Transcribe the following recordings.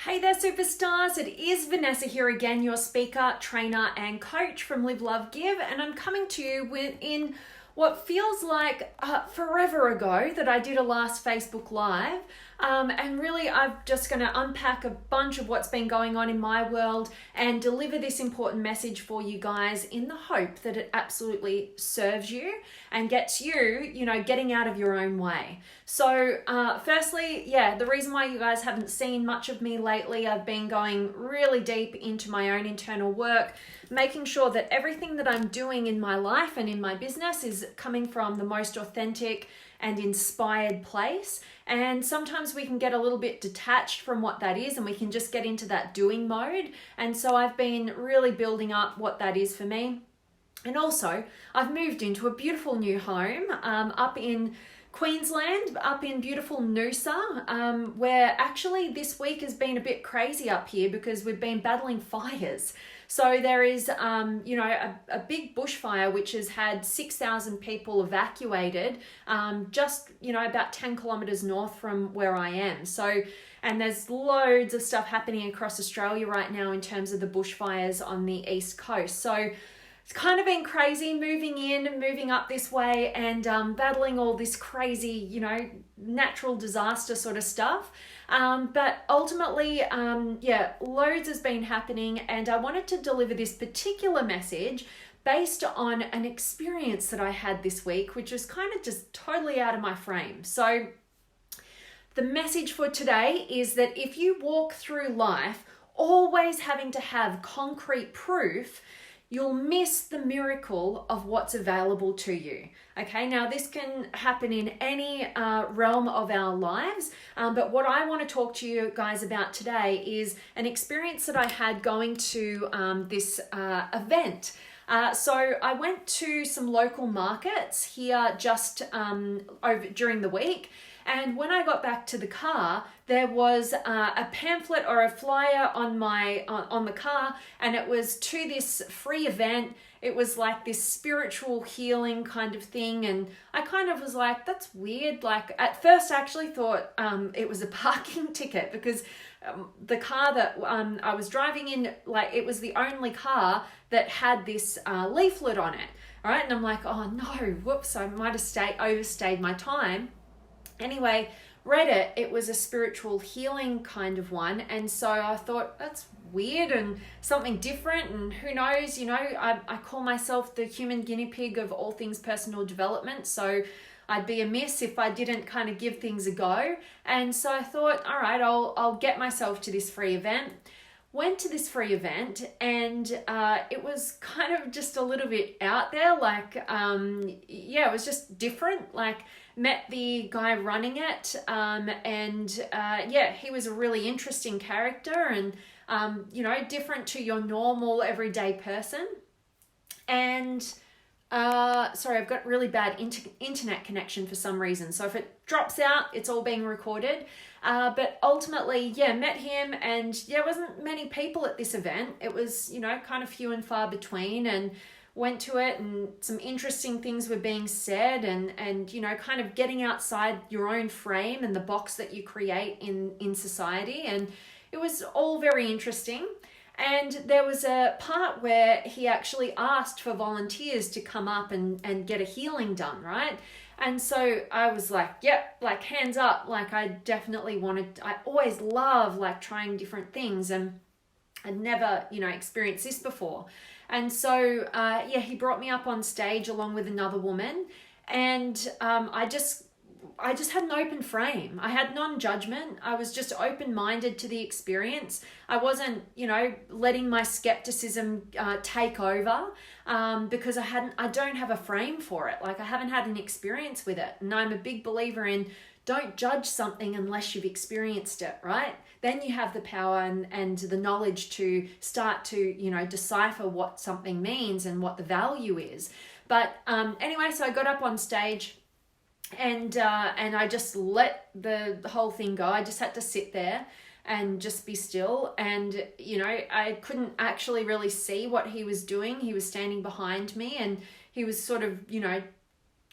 Hey there, superstars. It is Vanessa here again, your speaker, trainer, and coach from Live, Love, Give. And I'm coming to you within what feels like forever ago that I did a last Facebook Live. And really, I'm just going to unpack a bunch of what's been going on in my world and deliver this important message for you guys in the hope that it absolutely serves you and gets you, getting out of your own way. So firstly, the reason why you guys haven't seen much of me lately, I've been going really deep into my own internal work, making sure that everything that I'm doing in my life and in my business is coming from the most authentic and inspired place. And sometimes we can get a little bit detached from what that is and we can just get into that doing mode. And so I've been really building up what that is for me. And also, I've moved into a beautiful new home up in Queensland, up in beautiful Noosa, where actually this week has been a bit crazy up here because we've been battling fires. So there is, a big bushfire which has had 6,000 people evacuated just, about 10 kilometres north from where I am. So, and there's loads of stuff happening across Australia right now in terms of the bushfires on the east coast. So it's kind of been crazy moving up this way and battling all this crazy, natural disaster sort of stuff. But ultimately, loads has been happening, and I wanted to deliver this particular message based on an experience that I had this week, which was kind of just totally out of my frame. So the message for today is that if you walk through life always having to have concrete proof, you'll miss the miracle of what's available to you. Okay, now this can happen in any realm of our lives, but what I want to talk to you guys about today is an experience that I had going to this event. So I went to some local markets here just over during the week. And when I got back to the car, there was a pamphlet or a flyer on the car, and it was to this free event. It was like this spiritual healing kind of thing, and I kind of was like, that's weird. Like at first, I actually thought it was a parking ticket because the car that I was driving in, like it was the only car that had this leaflet on it. All right, and I'm like, oh no, whoops, I might have overstayed my time. Anyway, read it. It was a spiritual healing kind of one. And so I thought, that's weird and something different. And who knows, I call myself the human guinea pig of all things personal development. So I'd be amiss if I didn't kind of give things a go. And so I thought, all right, I'll get myself to this free event. Went to this free event, and it was kind of just a little bit out there. Like, it was just different. Like, met the guy running it, he was a really interesting character and, different to your normal everyday person. And sorry, I've got really bad internet connection for some reason. So if it drops out, it's all being recorded. But ultimately, met him, and wasn't many people at this event. It was, kind of few and far between, and went to it, and some interesting things were being said, and kind of getting outside your own frame and the box that you create in society. And it was all very interesting. And there was a part where he actually asked for volunteers to come up and get a healing done, right? And so I was like, like hands up, like I definitely I always love like trying different things, and I'd never, experienced this before. And so, he brought me up on stage along with another woman, and I just had an open frame. I had non-judgment. I was just open-minded to the experience. I wasn't, letting my skepticism take over because I don't have a frame for it. Like I haven't had an experience with it. And I'm a big believer in don't judge something unless you've experienced it, right? Then you have the power and the knowledge to start to, decipher what something means and what the value is. But anyway, so I got up on stage, and I just let the whole thing go. I just had to sit there and just be still. And, I couldn't actually really see what he was doing. He was standing behind me, and he was sort of,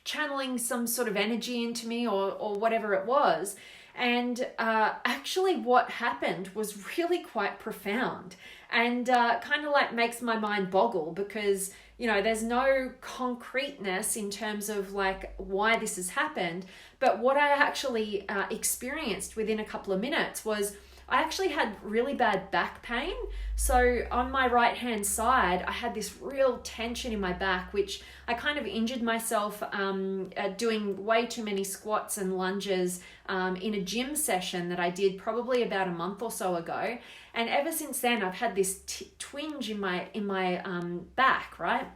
channeling some sort of energy into me or whatever it was. And actually what happened was really quite profound, and kind of like makes my mind boggle, because there's no concreteness in terms of like why this has happened. But what I actually experienced within a couple of minutes was I actually had really bad back pain. So on my right hand side, I had this real tension in my back, which I kind of injured myself doing way too many squats and lunges in a gym session that I did probably about a month or so ago. And ever since then, I've had this twinge in my back, right?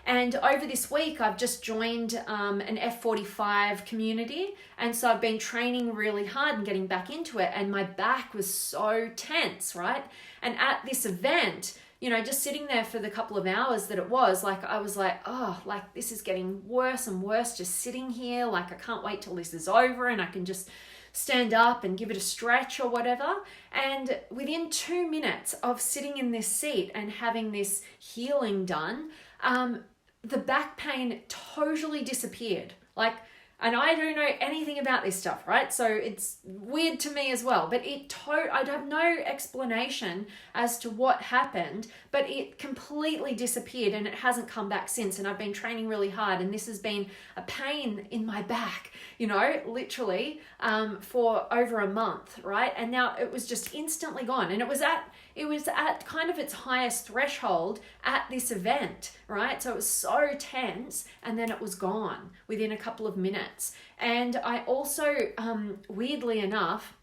And over this week, I've just joined an F45 community. And so I've been training really hard and getting back into it. And my back was so tense, right? And at this event, just sitting there for the couple of hours that it was, like, I was like, oh, like this is getting worse and worse just sitting here. Like, I can't wait till this is over and I can just stand up and give it a stretch or whatever. And within 2 minutes of sitting in this seat and having this healing done, the back pain totally disappeared. And I don't know anything about this stuff, right? So it's weird to me as well, but I have no explanation as to what happened, but it completely disappeared and it hasn't come back since. And I've been training really hard, and this has been a pain in my back, literally for over a month, right? And now it was just instantly gone. And it was at kind of its highest threshold at this event, right? So it was so tense, and then it was gone within a couple of minutes. And I also, weirdly enough,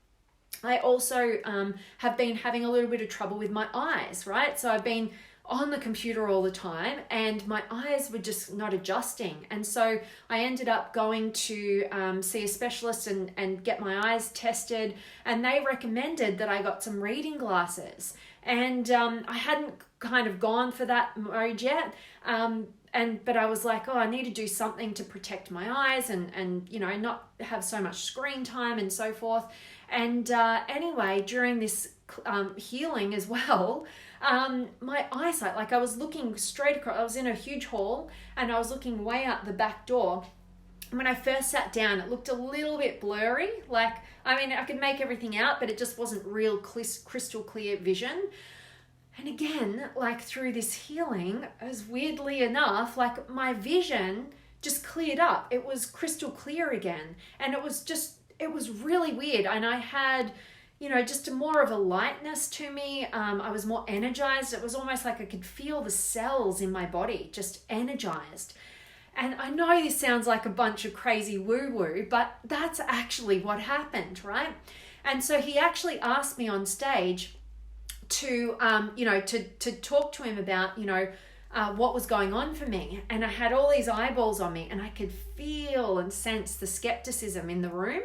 have been having a little bit of trouble with my eyes, right? So I've been on the computer all the time and my eyes were just not adjusting. And so I ended up going to see a specialist and get my eyes tested, and they recommended that I got some reading glasses. And I hadn't kind of gone for that mode yet. But I was like, I need to do something to protect my eyes and not have so much screen time and so forth. And anyway, during this healing as well, my eyesight, like I was looking straight across, I was in a huge hall and I was looking way out the back door. When I first sat down, it looked a little bit blurry. I could make everything out, but it just wasn't real crystal clear vision. And again, through this healing, as weirdly enough, my vision just cleared up. It was crystal clear again. And it was really weird. And I had, just more of a lightness to me. I was more energized. It was almost like I could feel the cells in my body just energized. And I know this sounds like a bunch of crazy woo-woo, but that's actually what happened, right? And so he actually asked me on stage to talk to him about, what was going on for me. And I had all these eyeballs on me and I could feel and sense the skepticism in the room,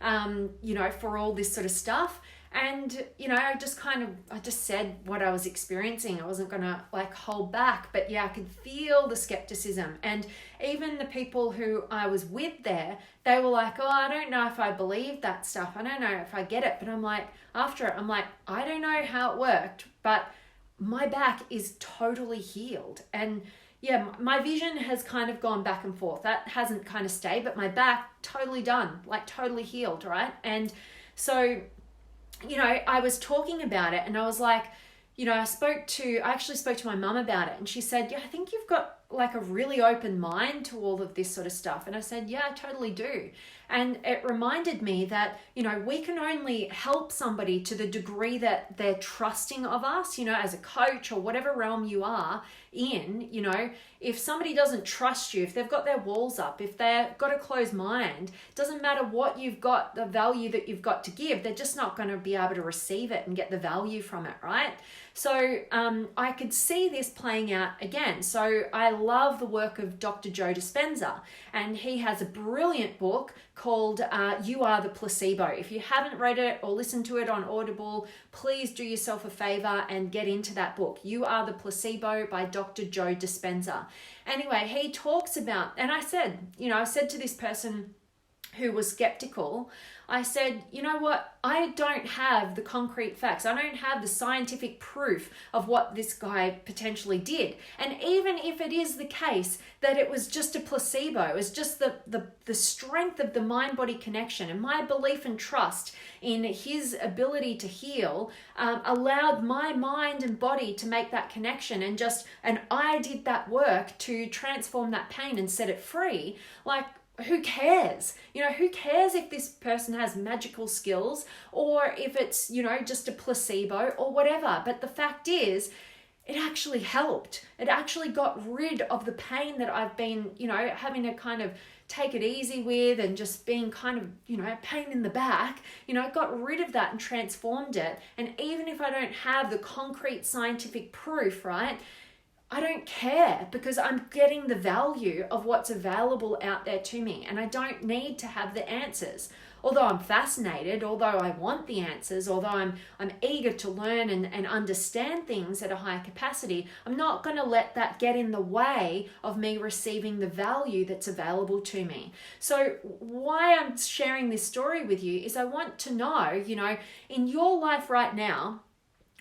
for all this sort of stuff. And, I just said what I was experiencing. I wasn't going to hold back, but yeah, I could feel the skepticism. And even the people who I was with there, they were like, I don't know if I believe that stuff. I don't know if I get it. But I'm like, after it, I don't know how it worked, but my back is totally healed. And yeah, my vision has kind of gone back and forth. That hasn't kind of stayed, but my back totally done, totally healed, right? And so, I was talking about it and I was like, I actually spoke to my mum about it, and she said, I think you've got a really open mind to all of this sort of stuff. And I said, yeah, I totally do. And it reminded me that, we can only help somebody to the degree that they're trusting of us, as a coach or whatever realm you are in. If somebody doesn't trust you, if they've got their walls up, if they've got a closed mind, doesn't matter what you've got, the value that you've got to give, they're just not going to be able to receive it and get the value from it, right? So I could see this playing out again. So I love the work of Dr. Joe Dispenza, and he has a brilliant book called You Are the Placebo. If you haven't read it or listened to it on Audible, please do yourself a favor and get into that book, You Are the Placebo by Dr. Joe Dispenza. Anyway, he talks about, and I said to this person who was skeptical, I said, you know what? I don't have the concrete facts. I don't have the scientific proof of what this guy potentially did. And even if it is the case that it was just a placebo, it was just the strength of the mind-body connection and my belief and trust in his ability to heal allowed my mind and body to make that connection, and I did that work to transform that pain and set it free. Like, who cares? Who cares if this person has magical skills or if it's, just a placebo or whatever. But the fact is, it actually helped. It actually got rid of the pain that I've been, having to kind of take it easy with and just being kind of, pain in the back. I got rid of that and transformed it. And even if I don't have the concrete scientific proof, right? I don't care, because I'm getting the value of what's available out there to me, and I don't need to have the answers. Although I'm fascinated, although I want the answers, although I'm eager to learn and understand things at a higher capacity, I'm not going to let that get in the way of me receiving the value that's available to me. So why I'm sharing this story with you is I want to know, in your life right now,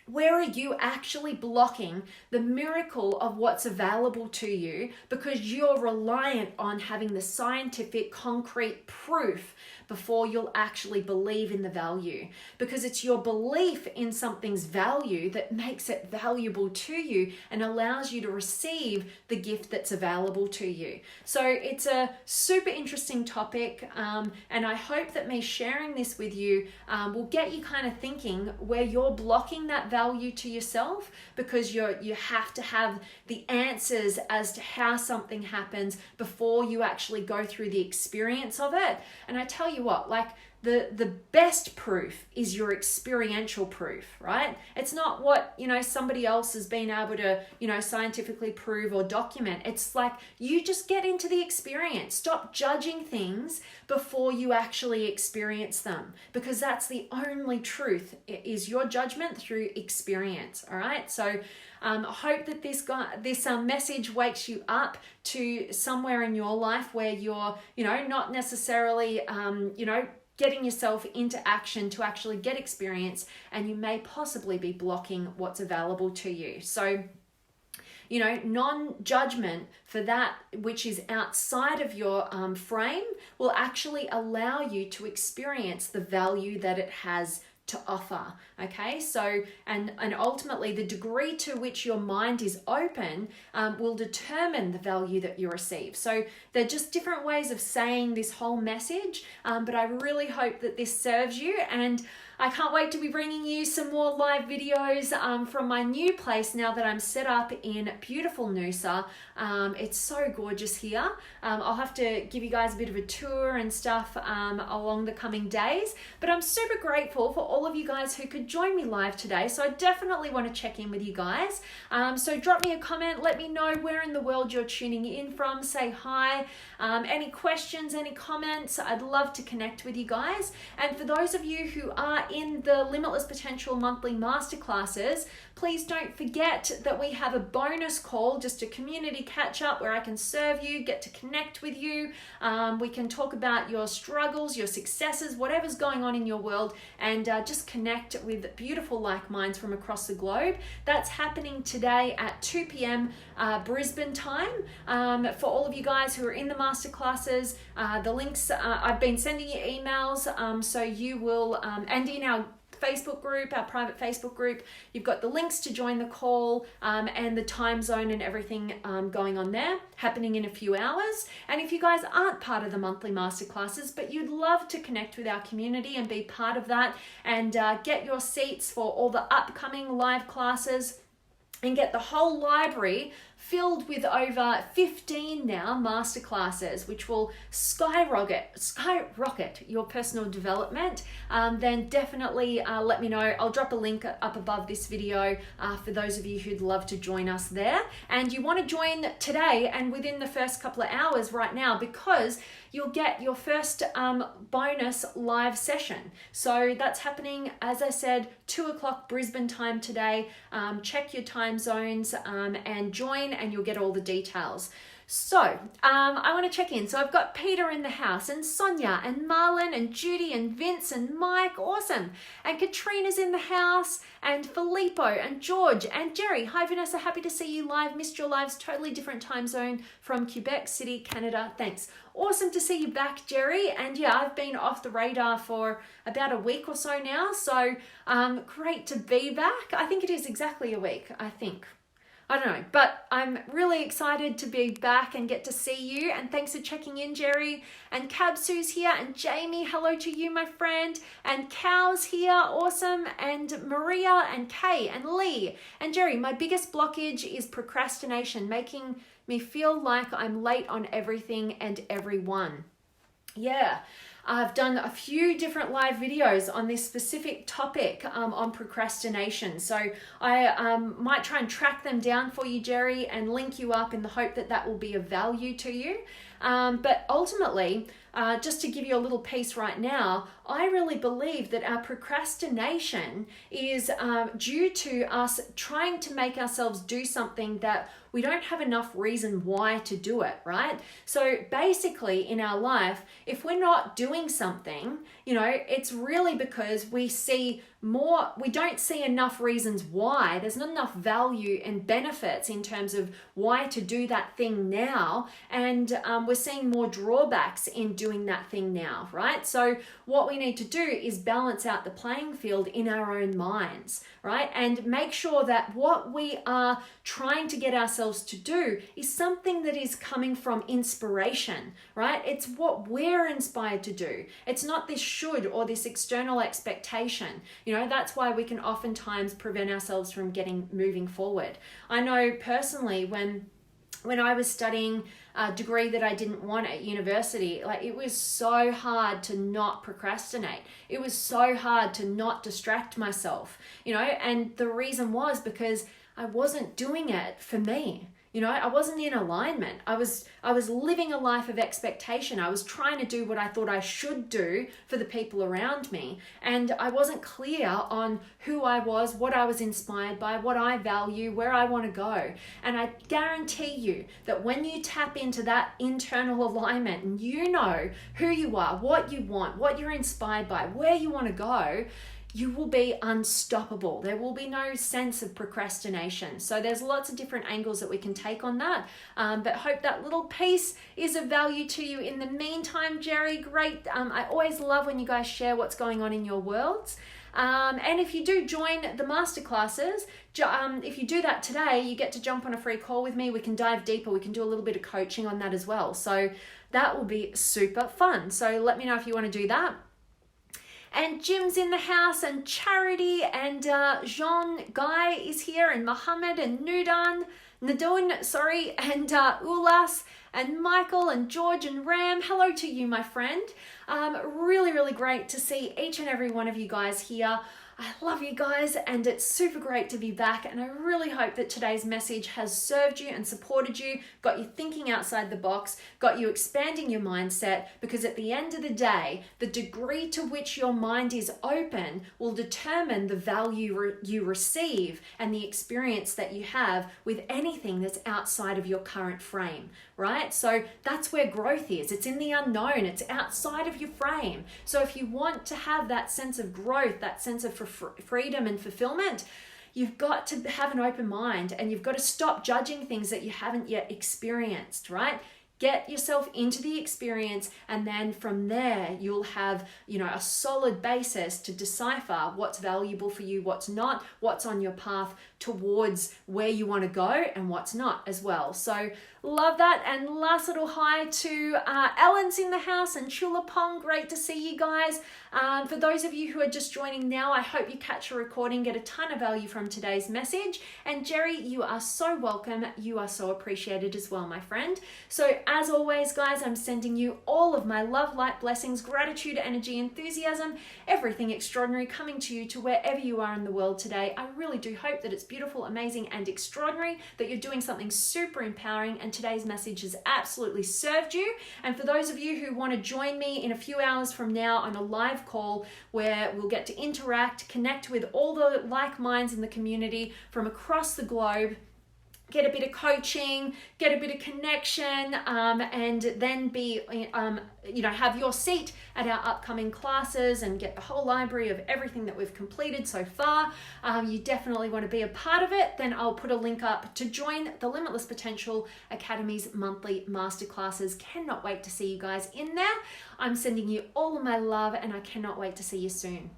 where are you actually blocking the miracle of what's available to you because you're reliant on having the scientific, concrete proof before you'll actually believe in the value? Because it's your belief in something's value that makes it valuable to you and allows you to receive the gift that's available to you. So it's a super interesting topic, and I hope that me sharing this with you will get you kind of thinking where you're blocking that value to yourself because you have to have the answers as to how something happens before you actually go through the experience of it. And I tell you what, like the best proof is your experiential proof, right? It's not what, somebody else has been able to, scientifically prove or document. It's like you just get into the experience. Stop judging things before you actually experience them, because that's the only truth, is your judgment through experience. All right. So I hope that this message wakes you up to somewhere in your life where you're, not necessarily, getting yourself into action to actually get experience, and you may possibly be blocking what's available to you. So, non-judgment for that which is outside of your frame will actually allow you to experience the value that it has to offer. Okay, so and ultimately the degree to which your mind is open will determine the value that you receive. So they're just different ways of saying this whole message, but I really hope that this serves you, and I can't wait to be bringing you some more live videos from my new place now that I'm set up in beautiful Noosa. It's so gorgeous here. I'll have to give you guys a bit of a tour and stuff along the coming days, but I'm super grateful for all of you guys who could join me live today. So I definitely want to check in with you guys. So drop me a comment, let me know where in the world you're tuning in from, say hi, any questions, any comments. I'd love to connect with you guys. And for those of you who are in the Limitless Potential monthly masterclasses, please don't forget that we have a bonus call, just a community catch up where I can serve you, get to connect with you. We can talk about your struggles, your successes, whatever's going on in your world, and just connect with beautiful like minds from across the globe. That's happening today at 2 p.m. Brisbane time. For all of you guys who are in the masterclasses, the links, I've been sending you emails, so you will, and in our Facebook group, our private Facebook group, you've got the links to join the call and the time zone and everything going on there, happening in a few hours. And if you guys aren't part of the monthly masterclasses, but you'd love to connect with our community and be part of that and get your seats for all the upcoming live classes and get the whole library filled with over 15 now masterclasses, which will skyrocket your personal development, then definitely let me know. I'll drop a link up above this video for those of you who'd love to join us there. And you want to join today and within the first couple of hours right now, because you'll get your first bonus live session. So that's happening, as I said, 2 o'clock Brisbane time today. Check your time zones and join, and you'll get all the details. So I want to check in. So I've got Peter in the house, and Sonia, and Marlon, and Judy, and Vince, and Mike. Awesome. And Katrina's in the house, and Filippo, and George, and Jerry. Hi, Vanessa. Happy to see you live. Missed your lives. Totally different time zone from Quebec City, Canada. Thanks. Awesome to see you back, Jerry. And yeah, I've been off the radar for about a week or so now. So great to be back. I think it is exactly a week, I think. I don't know, but I'm really excited to be back and get to see you. And thanks for checking in, Jerry. And Cabsu's here, and Jamie, hello to you, my friend. And Cow's here, awesome. And Maria, and Kay, and Lee. And Jerry, my biggest blockage is procrastination, making me feel like I'm late on everything and everyone. Yeah. I've done a few different live videos on this specific topic on procrastination. So I might try and track them down for you, Jerry, and link you up in the hope that that will be of value to you. But ultimately, just to give you a little piece right now, I really believe that our procrastination is due to us trying to make ourselves do something that we don't have enough reason why to do it, right? So basically in our life, if we're not doing something, it's really because we don't see enough reasons why. There's not enough value and benefits in terms of why to do that thing now. And we're seeing more drawbacks in doing that thing now, right? So what we need to do is balance out the playing field in our own minds, right? And make sure that what we are trying to get ourselves to do is something that is coming from inspiration, right? It's what we're inspired to do. It's not this should or this external expectation. That's why we can oftentimes prevent ourselves from moving forward. I know personally when I was studying a degree that I didn't want at university, it was so hard to not procrastinate. It was so hard to not distract myself, and the reason was because I wasn't doing it for me. I wasn't in alignment. I was living a life of expectation. I was trying to do what I thought I should do for the people around me. And I wasn't clear on who I was, what I was inspired by, what I value, where I want to go. And I guarantee you that when you tap into that internal alignment and you know who you are, what you want, what you're inspired by, where you want to go, you will be unstoppable. There will be no sense of procrastination. So there's lots of different angles that we can take on that. But hope that little piece is of value to you. In the meantime, Jerry, great. I always love when you guys share what's going on in your worlds. And if you do join the masterclasses, if you do that today, you get to jump on a free call with me. We can dive deeper. We can do a little bit of coaching on that as well. So that will be super fun. So let me know if you want to do that. And Jim's in the house, and Charity, and Jean Guy is here, and Mohammed, and Nadun, and Ulas, and Michael, and George, and Ram. Hello to you, my friend. Really, really great to see each and every one of you guys here. I love you guys, and it's super great to be back, and I really hope that today's message has served you and supported you, got you thinking outside the box, got you expanding your mindset, because at the end of the day, the degree to which your mind is open will determine the value you receive and the experience that you have with anything that's outside of your current frame, right? So that's where growth is. It's in the unknown. It's outside of your frame. So if you want to have that sense of growth, that sense of freedom and fulfillment, you've got to have an open mind, and you've got to stop judging things that you haven't yet experienced, right? Get yourself into the experience, and then from there you'll have, a solid basis to decipher what's valuable for you, what's not, what's on your path towards where you want to go, and what's not as well. So love that. And last little hi to Ellen's in the house, and Chulapong, great to see you guys. For those of you who are just joining now, I hope you catch a recording, get a ton of value from today's message. And Jerry, you are so welcome. You are so appreciated as well, my friend. So as always, guys, I'm sending you all of my love, light, blessings, gratitude, energy, enthusiasm, everything extraordinary coming to you to wherever you are in the world today. I really do hope that it's beautiful, amazing, and extraordinary, that you're doing something super empowering, and today's message has absolutely served you. And for those of you who want to join me in a few hours from now on a live call where we'll get to interact, connect with all the like minds in the community from across the globe, get a bit of coaching, get a bit of connection, and then be, have your seat at our upcoming classes and get the whole library of everything that we've completed so far, you definitely want to be a part of it, then I'll put a link up to join the Limitless Potential Academy's monthly masterclasses. Cannot wait to see you guys in there. I'm sending you all of my love, and I cannot wait to see you soon.